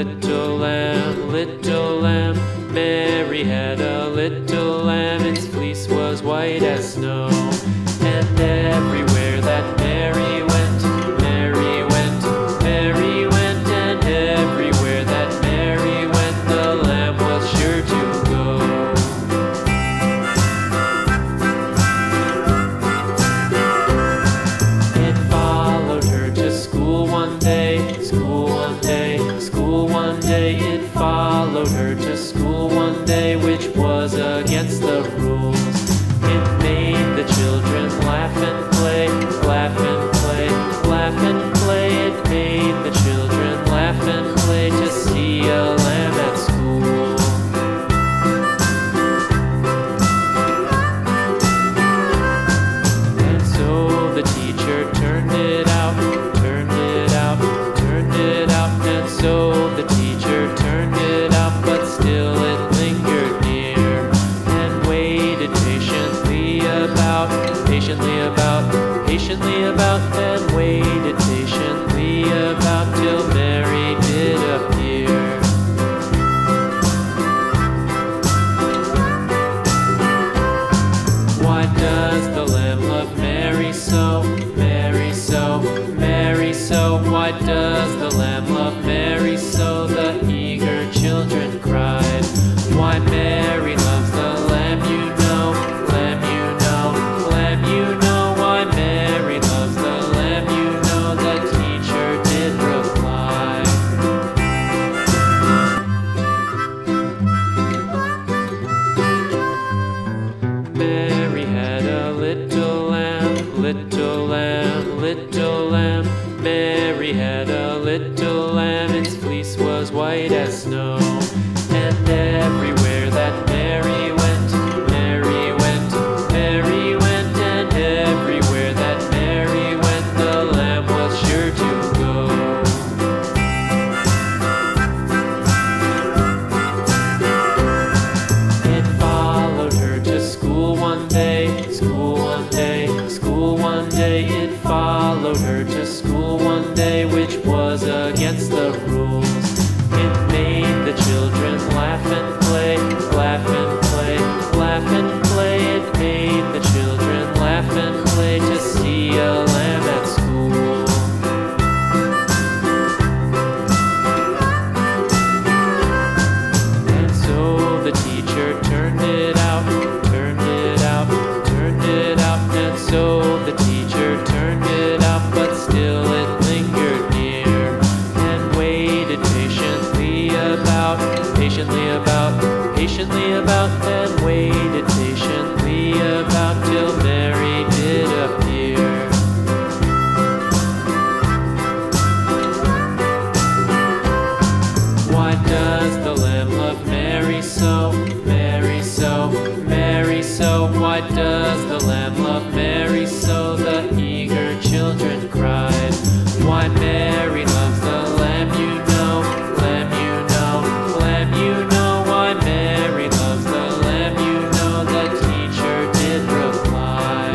little lamb, little lamb. Mary had a little lamb, its fleece was white as snow. And everywhere that Mary went, Mary went, Mary went. And everywhere that Mary went, the lamb was sure to go. It followed her to school one day, school one day, school one day. It followed her to school one day, which was against the rules. It made the children laugh and play, laugh and play, laugh and play. It made the children laugh and play to see a lamb at school. And so the teacher turned it out, turned it out, turned it out. And so the teacher turned it out, but still it lingered near and waited patiently about, patiently about, patiently about, and waited patiently about till Mary did appear. Why does the lamb love Mary so, Mary so, Mary so? Why does the lamb love Mary so? The eager children cried. Why Mary loves the lamb, you know, lamb, you know, lamb, you know. Why Mary loves the lamb, you know, the teacher did reply. Mary had a little lamb, little lamb, little lamb. Mary had a little lamb, its fleece was white as snow. And everywhere that Mary went, Mary went, Mary went. And everywhere that Mary went, the lamb was sure to go. It followed her to school one day, school one day, school one day. It followed her to school one day, which was against the rules. It made the children laugh and play, laugh and play, laugh and play. It made the children laugh and play to see a lamb at school. And so the teacher turned it out, turned it out, turned it out. And so the teacher turned it out, but still it lingered near and waited patiently about, patiently about, patiently about, and waited patiently about till Mary did appear. Why does the lamb love Mary so, Mary so, Mary so? Why does the lamb love Mary so? The eager children cried. Why Mary loves the lamb, you know, lamb, you know, lamb, you know. Why Mary loves the lamb, you know, the teacher did reply.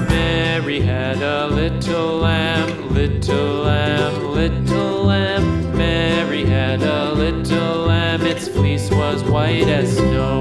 Mary had a little lamb, little lamb, little lamb. Mary had a little lamb, its fleece was white as snow.